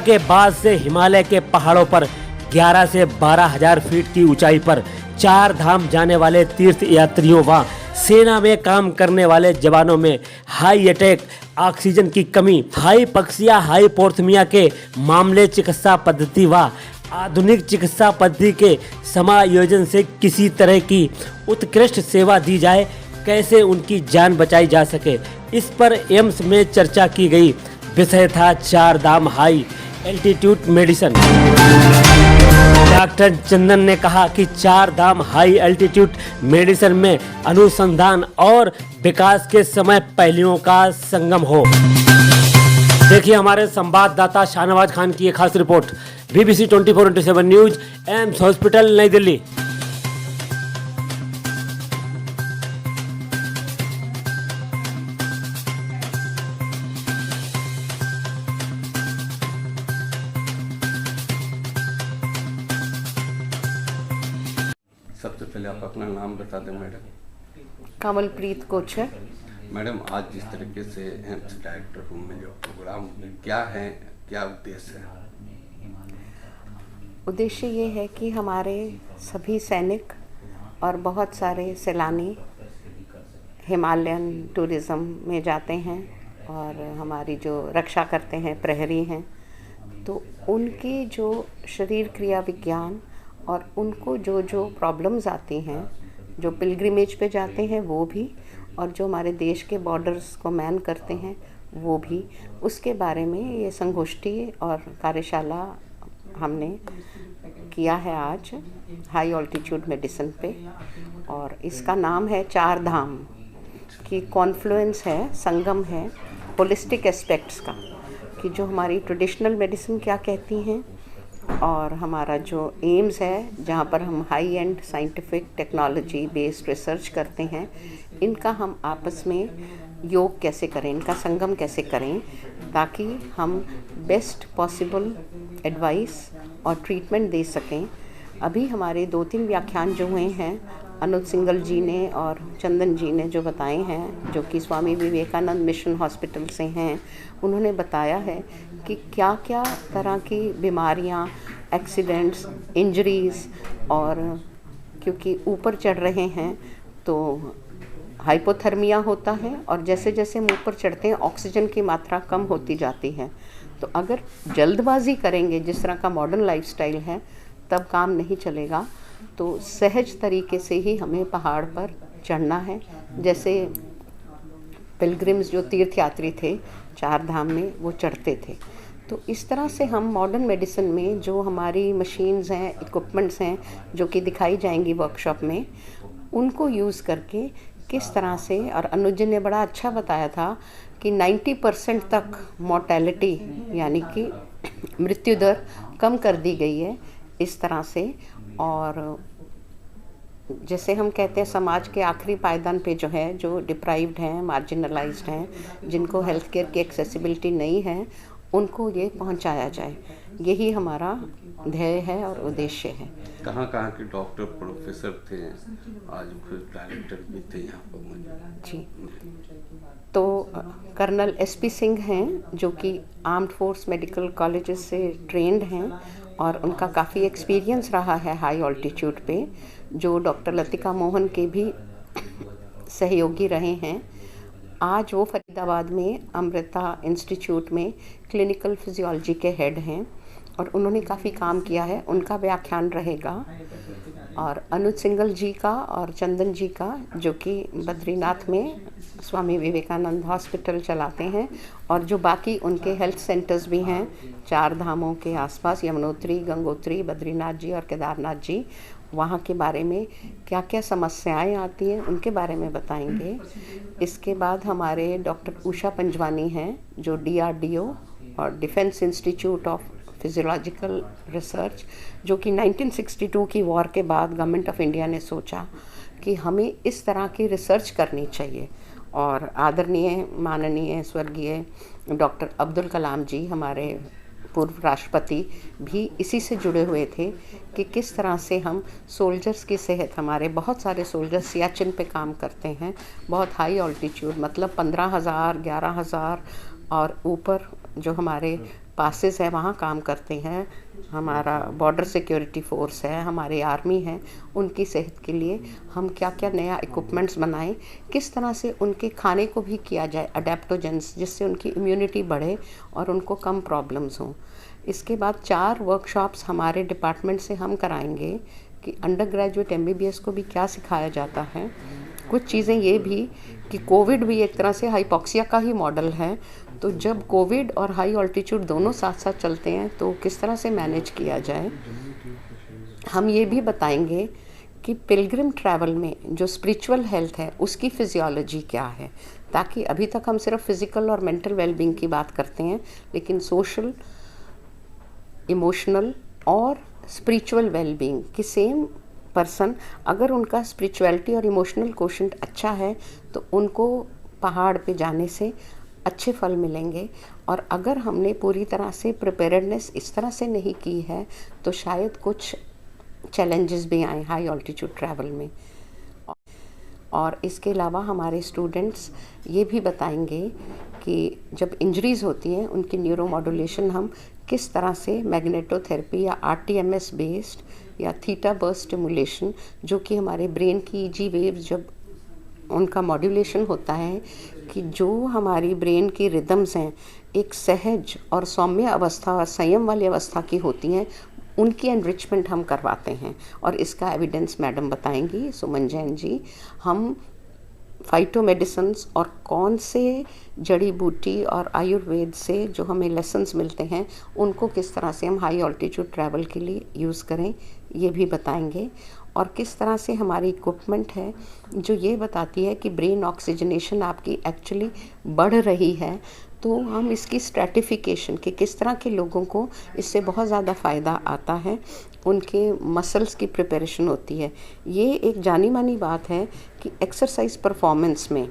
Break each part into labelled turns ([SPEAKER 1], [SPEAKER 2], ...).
[SPEAKER 1] के बाद से हिमालय के पहाड़ों पर 11 से 12,000 फीट की ऊंचाई पर 4 धाम जाने वाले तीर्थ यात्रियों व सेना में काम करने वाले जवानों में हाई अटैक, ऑक्सीजन की कमी, हाइपक्सिया, हाइपोथर्मिया के मामले चिकित्सा पद्धति व आधुनिक चिकित्सा पद्धति के समायोजन से किसी तरह की उत्कृष्ट सेवा दी जाए, कैसे उनकी जान बचाई जा सके, इस पर एम्स में चर्चा की गई। विषय था 4 धाम हाई एल्टीट्यूड मेडिसिन। डॉक्टर चंदन ने कहा कि 4 धाम हाई एल्टीट्यूड मेडिसिन में अनुसंधान और विकास के समय पहलुओं का संगम हो। देखिए हमारे संवाददाता शाहनवाज खान की एक खास report. BBC 24/7 news, AIIMS hospital, नई दिल्ली।
[SPEAKER 2] सबसे पहले आप अपना नाम बता दें मैडम।
[SPEAKER 3] कमलप्रीत कोचर।
[SPEAKER 2] मैडम, आज जिस तरीके से एम्स डायरेक्टर रूम में जो प्रोग्राम क्या है, क्या उद्देश्य है?
[SPEAKER 3] उद्देश्य ये है कि हमारे सभी सैनिक और बहुत सारे सैलानी हिमालयन टूरिज़्म में जाते हैं और हमारी जो रक्षा करते हैं प्रहरी हैं, तो उनके जो शरीर क्रिया विज्ञान और उनको जो जो प्रॉब्लम्स आती हैं, जो पिलग्रिमेज पे जाते हैं वो भी, और जो हमारे देश के बॉर्डर्स को मैन करते हैं वो भी, उसके बारे में ये संगोष्ठी और कार्यशाला हमने किया है आज हाई ऑल्टीट्यूड मेडिसिन पे। और इसका नाम है 4 धाम की कॉन्फ्लुएंस है, संगम है होलिस्टिक एस्पेक्ट्स का, कि जो हमारी ट्रेडिशनल मेडिसिन क्या कहती हैं और हमारा जो एम्स है जहाँ पर हम high and scientific technology based research करते हैं, इनका हम आपस में योग कैसे करें, इनका संगम कैसे करें, ताकि हम बेस्ट पॉसिबल एडवाइस और ट्रीटमेंट दे सकें। अभी हमारे 2-3 व्याख्यान जो हुए हैं, अनुज सिंगल जी ने और चंदन जी ने जो बताए हैं, जो कि स्वामी विवेकानंद मिशन हॉस्पिटल से हैं, उन्होंने बताया है कि क्या क्या तरह की बीमारियां, एक्सीडेंट्स, इंजरीज़, और क्योंकि ऊपर चढ़ रहे हैं तो हाइपोथर्मिया होता है और जैसे जैसे हम ऊपर चढ़ते हैं ऑक्सीजन की मात्रा कम होती जाती है। तो अगर जल्दबाजी करेंगे, जिस तरह का मॉडर्न लाइफस्टाइल है, तब काम नहीं चलेगा। तो सहज तरीके से ही हमें पहाड़ पर चढ़ना है, जैसे पिलग्रिम्स जो तीर्थयात्री थे 4 धाम में वो चढ़ते थे। तो इस तरह से हम मॉडर्न मेडिसिन में जो हमारी मशीन्स हैं, इक्विपमेंट्स हैं, जो कि दिखाई जाएंगी वर्कशॉप में, उनको यूज़ करके किस तरह से, और अनुज जी ने बड़ा अच्छा बताया था कि 90% तक मोर्टेलिटी यानी कि मृत्यु दर कम कर दी गई है इस तरह से। और जैसे हम कहते हैं समाज के आखिरी पायदान पे जो है, जो डिप्राइव्ड हैं, मार्जिनलाइज्ड हैं, जिनको हेल्थ केयर की एक्सेसिबिलिटी नहीं है, उनको ये पहुंचाया जाए, यही हमारा ध्येय है और उद्देश्य है।
[SPEAKER 2] कहाँ कहाँ के डॉक्टर प्रोफेसर थे, आज फिर डायरेक्टर भी थे यहाँ पर?
[SPEAKER 3] जी, तो कर्नल SP सिंह हैं, जो कि आर्म्ड फोर्स मेडिकल कॉलेजेस से ट्रेंड हैं और उनका काफ़ी एक्सपीरियंस रहा है हाई ऑल्टीट्यूड पे, जो डॉक्टर लतिका मोहन के भी सहयोगी रहे हैं। आज वो फरीदाबाद में अमृता इंस्टीट्यूट में क्लिनिकल फिजियोलॉजी के हेड हैं और उन्होंने काफ़ी काम किया है, उनका व्याख्यान रहेगा। और अनुज सिंगल जी का और चंदन जी का, जो कि बद्रीनाथ में स्वामी विवेकानंद हॉस्पिटल चलाते हैं, और जो बाकी उनके हेल्थ सेंटर्स भी हैं 4 धामों के आसपास, यमुनोत्री, गंगोत्री, बद्रीनाथ जी और केदारनाथ जी, वहाँ के बारे में क्या क्या समस्याएं आती हैं उनके बारे में बताएंगे। इसके बाद हमारे डॉक्टर उषा पंजवानी हैं, जो DRDO और defence institute of physiological research, जो कि 1962 की वॉर के बाद गवर्नमेंट ऑफ इंडिया ने सोचा कि हमें इस तरह की रिसर्च करनी चाहिए। और आदरणीय माननीय स्वर्गीय डॉक्टर अब्दुल कलाम जी, हमारे पूर्व राष्ट्रपति, भी इसी से जुड़े हुए थे कि किस तरह से हम सोल्जर्स की सेहत, हमारे बहुत सारे सोल्जर्स सियाचिन पे काम करते हैं, बहुत हाई ऑल्टीट्यूड, मतलब 15,000, 11,000 और ऊपर जो हमारे पासेस है वहाँ काम करते हैं, हमारा बॉर्डर सिक्योरिटी फोर्स है, हमारे आर्मी है, उनकी सेहत के लिए हम क्या क्या नया इक्विपमेंट्स बनाएं, किस तरह से उनके खाने को भी किया जाए अडेप्टोजेंस, जिससे उनकी इम्यूनिटी बढ़े और उनको कम प्रॉब्लम्स हों। इसके बाद 4 वर्कशॉप्स हमारे डिपार्टमेंट से हम कराएंगे कि अंडर ग्रेजुएट MBBS को भी क्या सिखाया जाता है। कुछ चीज़ें ये भी कि कोविड भी एक तरह से हाइपोक्सिया का ही मॉडल है, तो जब कोविड और हाई ऑल्टीट्यूड दोनों साथ साथ चलते हैं तो किस तरह से मैनेज किया जाए। हम ये भी बताएंगे कि पिलग्रिम ट्रैवल में जो स्पिरिचुअल हेल्थ है उसकी फिजियोलॉजी क्या है, ताकि अभी तक हम सिर्फ फिजिकल और मेंटल वेलबींग की बात करते हैं, लेकिन सोशल, इमोशनल और स्पिरिचुअल वेलबींग की सेम पर्सन अगर उनका स्पिरिचुअलिटी और इमोशनल कोशेंट अच्छा है तो उनको पहाड़ पे जाने से अच्छे फल मिलेंगे। और अगर हमने पूरी तरह से प्रिपेयर्डनेस इस तरह से नहीं की है तो शायद कुछ चैलेंजेस भी आए हाई ऑल्टीट्यूड ट्रैवल में। और इसके अलावा हमारे स्टूडेंट्स ये भी बताएंगे कि जब इंजरीज़ होती हैं उनकी न्यूरोमॉड्यूलेशन हम किस तरह से मैग्नेटोथेरेपी या RTMS बेस्ड या थीटा बर्स्ट स्टिमुलेशन, जो कि हमारे ब्रेन की EG वेव्स जब उनका मॉड्यूलेशन होता है कि जो हमारी ब्रेन की रिदम्स हैं एक सहज और सौम्य अवस्था और संयम वाली अवस्था की होती हैं, उनकी एनरिचमेंट हम करवाते हैं। और इसका एविडेंस मैडम बताएंगी, सुमन जैन जी। हम फाइटो मेडिसिन्स और कौन से जड़ी बूटी और आयुर्वेद से जो हमें लेसन्स मिलते हैं उनको किस तरह से हम हाई ऑल्टीट्यूड ट्रैवल के लिए यूज़ करें, ये भी बताएंगे। और किस तरह से हमारी इक्विपमेंट है जो ये बताती है कि ब्रेन ऑक्सीजनेशन आपकी एक्चुअली बढ़ रही है, तो हम इसकी स्ट्रैटिफिकेशन कि किस तरह के लोगों को इससे बहुत ज़्यादा फ़ायदा आता है, उनके मसल्स की प्रिपरेशन होती है। ये एक जानी मानी बात है कि एक्सरसाइज परफॉर्मेंस में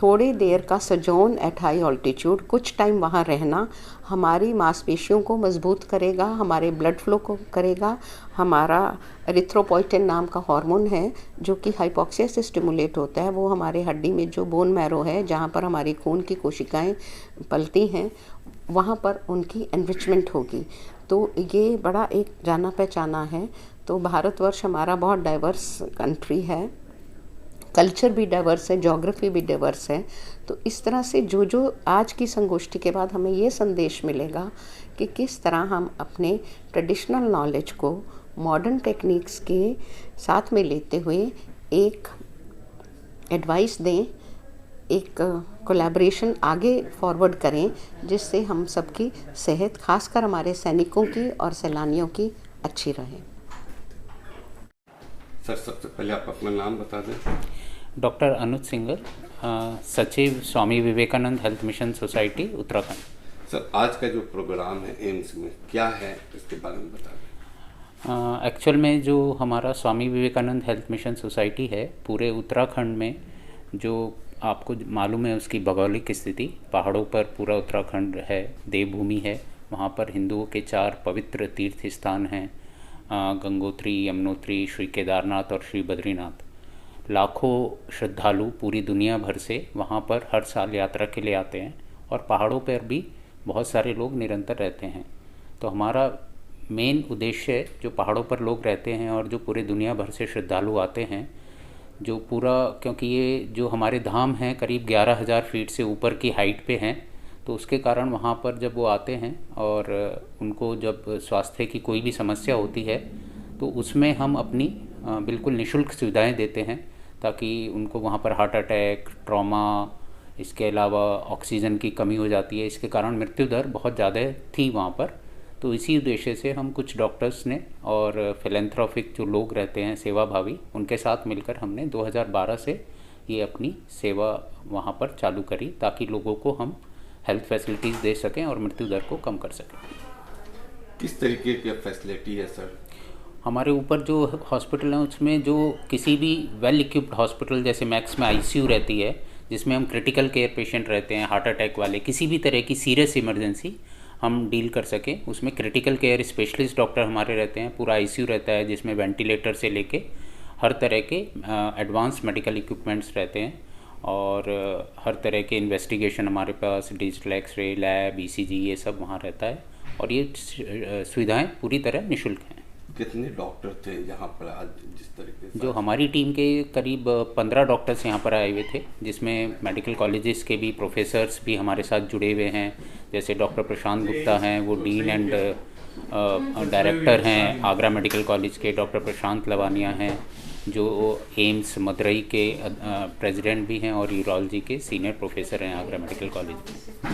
[SPEAKER 3] थोड़ी देर का सजोन एट हाई ऑल्टीट्यूड, कुछ टाइम वहाँ रहना हमारी मांसपेशियों को मजबूत करेगा, हमारे ब्लड फ्लो को करेगा। हमारा एरिथ्रोपोइटिन नाम का हार्मोन है जो कि हाइपोक्सिया से स्टिमुलेट होता है, वो हमारे हड्डी में जो बोन मैरो है जहाँ पर हमारी खून की कोशिकाएं पलती हैं वहाँ पर उनकी एनरिचमेंट होगी। तो ये बड़ा एक जाना पहचाना है। तो भारतवर्ष हमारा बहुत डाइवर्स कंट्री है, कल्चर भी डाइवर्स है, ज्योग्राफी भी डाइवर्स है। तो इस तरह से जो जो आज की संगोष्ठी के बाद हमें ये संदेश मिलेगा कि किस तरह हम अपने ट्रेडिशनल नॉलेज को मॉडर्न टेक्निक्स के साथ में लेते हुए एक एडवाइस दें, एक कोलैबोरेशन आगे फॉरवर्ड करें, जिससे हम सबकी सेहत, खासकर हमारे सैनिकों की और सैलानियों की अच्छी रहे।
[SPEAKER 2] सर, सबसे पहले आप अपना नाम बता दें।
[SPEAKER 4] डॉक्टर अनुज सिंगर, सचिव Swami Vivekananda health mission society Uttarakhand.
[SPEAKER 2] Sir, आज का जो प्रोग्राम है एम्स में क्या है, इसके बारे में बता दें।
[SPEAKER 4] एक्चुअल में जो हमारा स्वामी विवेकानंद हेल्थ मिशन सोसाइटी है, पूरे उत्तराखंड में, जो आपको मालूम है उसकी भौगोलिक स्थिति, पहाड़ों पर पूरा उत्तराखंड है, देवभूमि है। वहाँ पर हिंदुओं के 4 पवित्र तीर्थ स्थान हैं, गंगोत्री, यमुनोत्री, श्री केदारनाथ और श्री बद्रीनाथ। लाखों श्रद्धालु पूरी दुनिया भर से वहाँ पर हर साल यात्रा के लिए आते हैं और पहाड़ों पर भी बहुत सारे लोग निरंतर रहते हैं। तो हमारा मेन उद्देश्य जो पहाड़ों पर लोग रहते हैं और जो पूरे दुनिया भर से श्रद्धालु आते हैं, जो पूरा, क्योंकि ये जो हमारे धाम हैं करीब 11,000 फीट से ऊपर की हाइट पे हैं, तो उसके कारण वहाँ पर जब वो आते हैं और उनको जब स्वास्थ्य की कोई भी समस्या होती है तो उसमें हम अपनी बिल्कुल निःशुल्क सुविधाएं देते हैं, ताकि उनको वहाँ पर हार्ट अटैक, ट्रॉमा, इसके अलावा ऑक्सीजन की कमी हो जाती है, इसके कारण मृत्यु दर बहुत ज़्यादा थी वहाँ पर। तो इसी उद्देश्य से हम कुछ डॉक्टर्स ने और फिलैंथ्रोपिक जो लोग रहते हैं सेवाभावी, उनके साथ मिलकर हमने 2012 से ये अपनी सेवा वहाँ पर चालू करी, ताकि लोगों को हम हेल्थ फैसिलिटीज़ दे सकें और मृत्यु दर को कम कर सकें।
[SPEAKER 2] किस तरीके की फैसिलिटी है सर?
[SPEAKER 4] हमारे ऊपर जो हॉस्पिटल हैं उसमें जो किसी भी वेल इक्विप्ड हॉस्पिटल, जैसे मैक्स में ICU रहती है जिसमें हम क्रिटिकल केयर पेशेंट रहते हैं, हार्ट अटैक वाले, किसी भी तरह की सीरियस इमरजेंसी हम डील कर सकें, उसमें क्रिटिकल केयर स्पेशलिस्ट डॉक्टर हमारे रहते हैं। पूरा ICU रहता है जिसमें वेंटिलेटर से लेके हर तरह के एडवांस मेडिकल इक्विपमेंट्स रहते हैं। और हर तरह के इन्वेस्टिगेशन हमारे पास, डिजिटल एक्सरे, लैब, ईसीजी, ये सब वहाँ रहता है और ये सुविधाएं पूरी तरह निःशुल्क हैं।
[SPEAKER 2] कितने डॉक्टर थे यहाँ पर आज जिस तरीके से?
[SPEAKER 4] जो हमारी टीम के करीब 15 डॉक्टर्स यहाँ पर आए हुए थे, जिसमें मेडिकल कॉलेजेस के भी प्रोफेसर्स भी हमारे साथ जुड़े हुए हैं। जैसे डॉक्टर प्रशांत गुप्ता हैं, वो डीन एंड डायरेक्टर हैं आगरा मेडिकल कॉलेज के। डॉक्टर प्रशांत लवानिया हैं जो एम्स मदुरई के प्रेसिडेंट भी हैं और यूरोलॉजी के सीनियर प्रोफेसर हैं आगरा मेडिकल कॉलेज में।